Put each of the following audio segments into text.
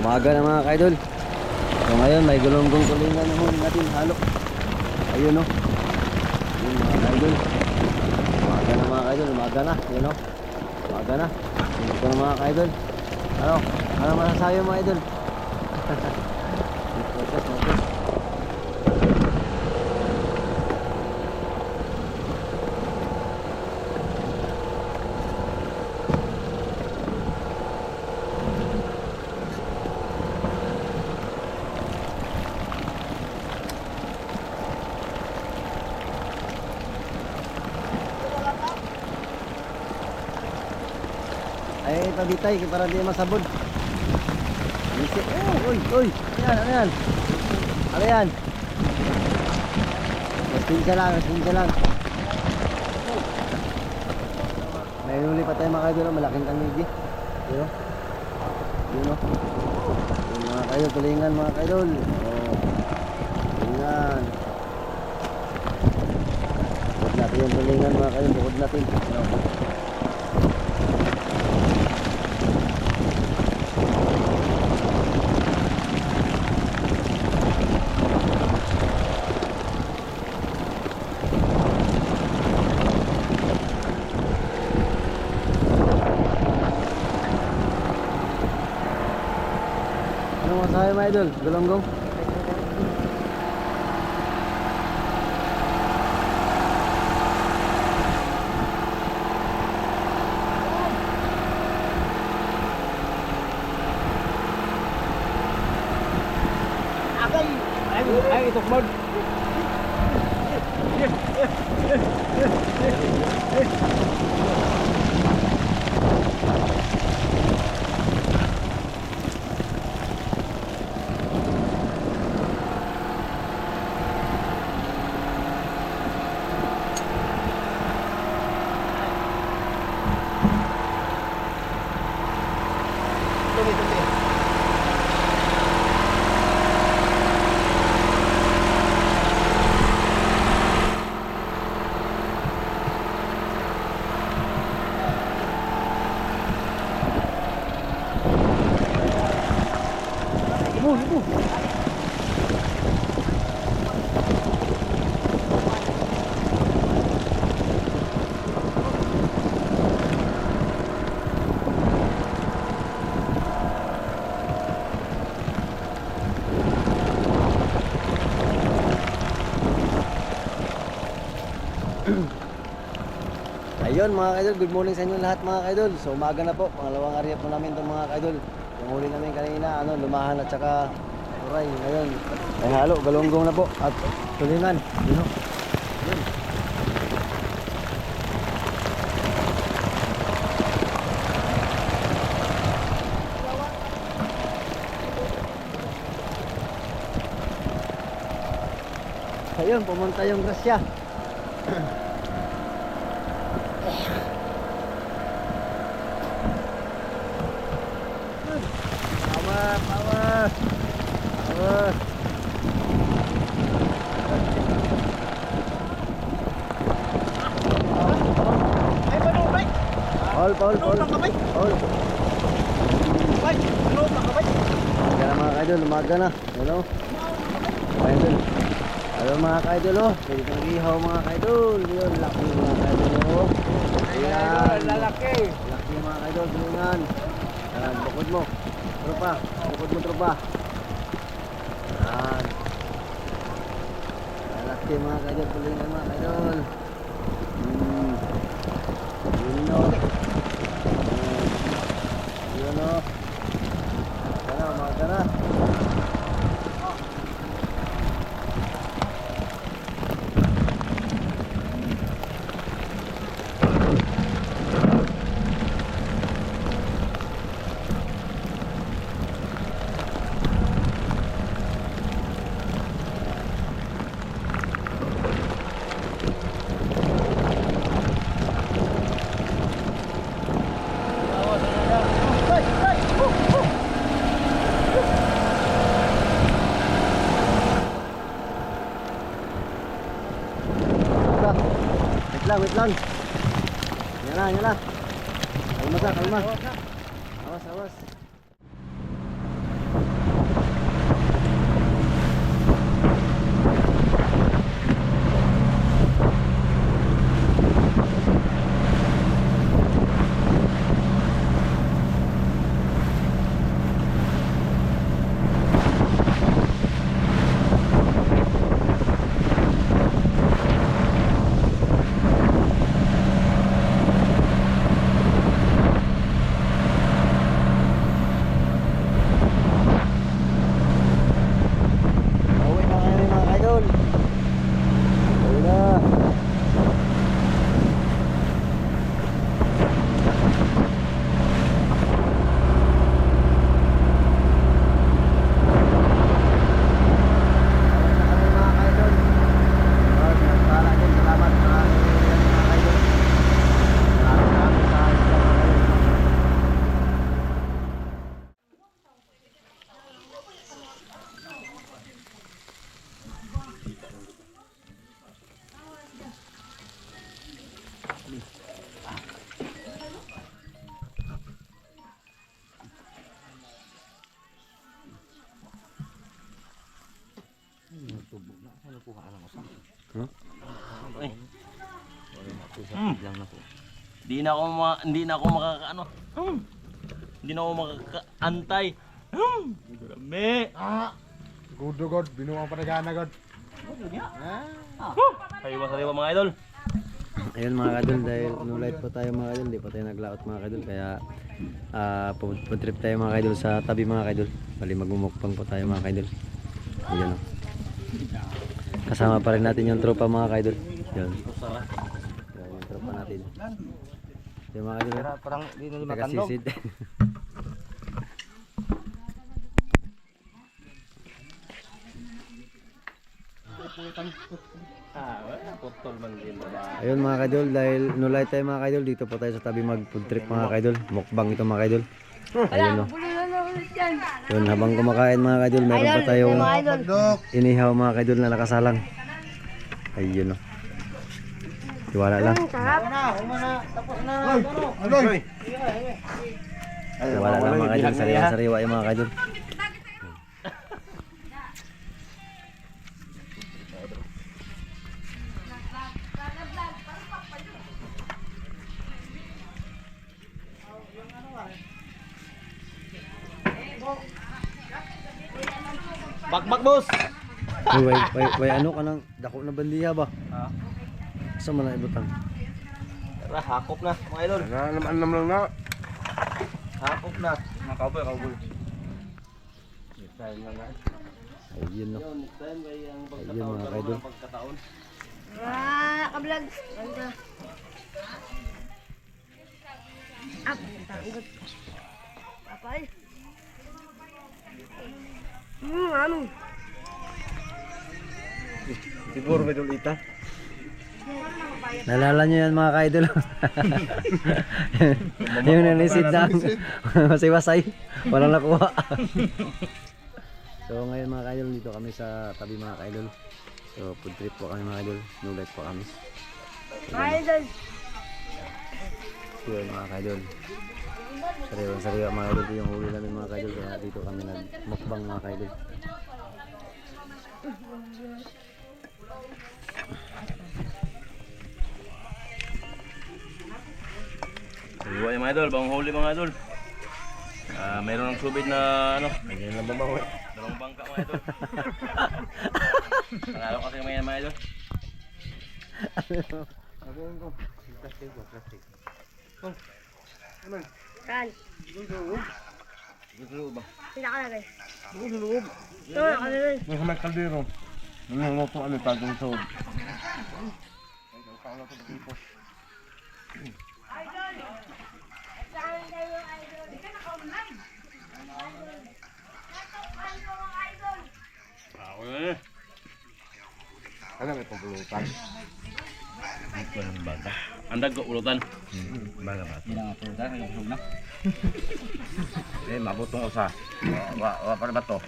Umaga na mga kaidol. So ngayon may gulunggong tulingan na huli natin halo. Ayun no. Yun mga kaidol. Umaga na mga kaidol, umaga na. Yun no. Umaga na. Ito na mga kaidol. Ano masasabi mga idol? Focus. Ay, pabitay para di masabod. Isip. Uy. Ano yan? Ano yan? Mastinsa lang. May huli pa tayo mga kaidol, malaking tanigi. Yun o. Yun mga kaidol, tulingan mga kaidol. Tulingan. Bukod natin yung tulingan mga kaidol, bukod natin. Ano masahe mga idol? Gulunggong? Ay, itok mod. Ayun mga kaidol, good morning sa inyo lahat mga kaidol. So umaga na po, pangalawang area po namin itong mga kaidol. Yung huli namin kanina, lumahan at saka turay. Ngayon, ay halo, galunggong na po at tulingan. Yun o. Yun. Ayun, pumunta yung grasya. Power. Ay, manubay. Paul. Ay, ano makabay? Umaga na mga kaidol, umaga na. Hello. Kaidol. Hello mga kaidol oh. Pwede kang ihaw mga kaidol. Yun, laki mga kaidol oh. Ayan. Lalaki. Laki mga kaidol, tulingan. Ayan, bukod mo. Tropa. Ayan. Laki mga kaidol, tulingan mga kaidol. Yun o. Yun o. Umaga na. Wait lang. Yan na. Kalma. Awas. Huh? Ay. Hindi na ako makakaano. Hindi na ako makakaantay. Dami. Good to God. Binuang panagana God. Sariwa mga idol. Ayun mga kadol, dahil no light pa tayo mga kadol, di pa tayo naglaot mga kadol, kaya trip tayo mga kadol sa tabi mga kadol. Bali magmumukbang po tayo mga kadol. Ayun o. Kasama pa rin natin yung tropa mga kadol. Yun. Yan yung tropa natin. Yung mga kadol, Parang di na taga-sisid. Putol man din ba? Ayun mga kadol, dahil no light tayo mga kadol, dito po tayo sa tabi mag food trip mga kadol. Mukbang ito mga kadol. Ayun o. Yun, habang kumakain mga kadol, meron pa tayong inihaw mga kadol na nakasalang. Ayun o. Tiwala lang. Tiwala lang mga kadol, sariwa-sariwa yung mga kadol. Bakbak boss. Way ano ka nang dako na bandiya ba? Ha? Sa man na ibutang. Tara, hakop na mga idol. Naman lang na. Hakop na. Mga cowboy. Ayun no. Yun, next time ay ang Ayun, mga idol. pagkataon. Ka-vlog. Ganda. Up. Tanggot. Apay. Ano? Siguro may dulita. Nalala nyo yan mga ka-idol. Yung nanisid na wasay-wasay. Walang nakuha. So ngayon mga ka-idol, dito kami sa tabi mga ka-idol. So food trip po kami mga ka-idol. No light po kami. Idol. Yun mga ka-idol. Sariwa mga ka-idol. Ito yung huli namin mga ka-idol. Kaya dito kami nag-mukbang mga ka-idol. Sariwa yung mga idol, bang huli mga idol. Mayroon ng subid na ano. Ganyan lang ba mga Dalawang bangka mga idol. Panalo kasi kami mga idol. Kan. Gusto ba? Tidak ka lagay. Sa loob. Ito na kalagay. May kaldero. Nanguluto ano tagong sa Ako na. Ano may pagulutan? Andag ko ulutan. Baga ba? Hindi na pagulutan, nagulog na. Eh, mabutong usa. Wa para ba to?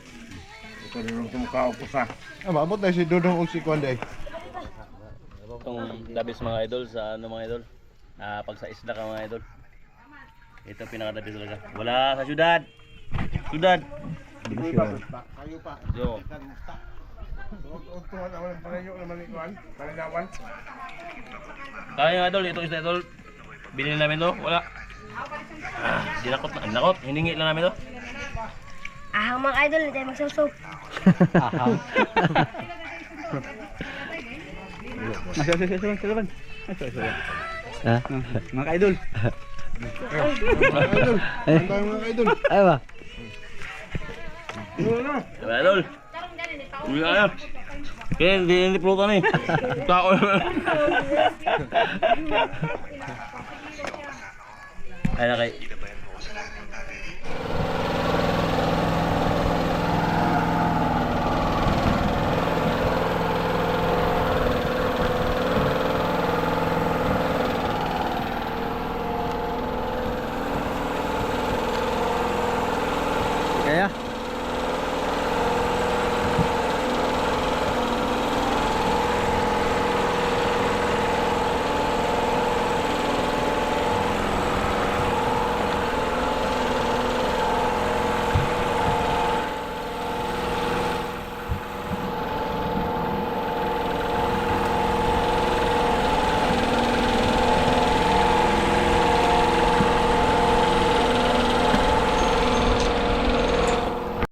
Ito rin yung mukha ko sa. Mabot na si Dudong og si Kwanday. Itong dabis mga idol sa ano mga idol. Pag sa isla ka mga idol. Ito pinakadabis talaga. Wala sa syudad. Syudad. Kayo pa. Yo. Tuwan ang palayo naman ikuan, palinawan. Kaya nga idol, ito isla idol. Binili namin to. Wala. Dinakot. Hiningi lang namin to. Ahang mga idol, hindi tayo magsuso. Ha? Mga idol. Ang tayo mga idol. Ay ba? Mga idol. Uwi na yan. Kaya hindi pulutan eh. Tao. Ay na kay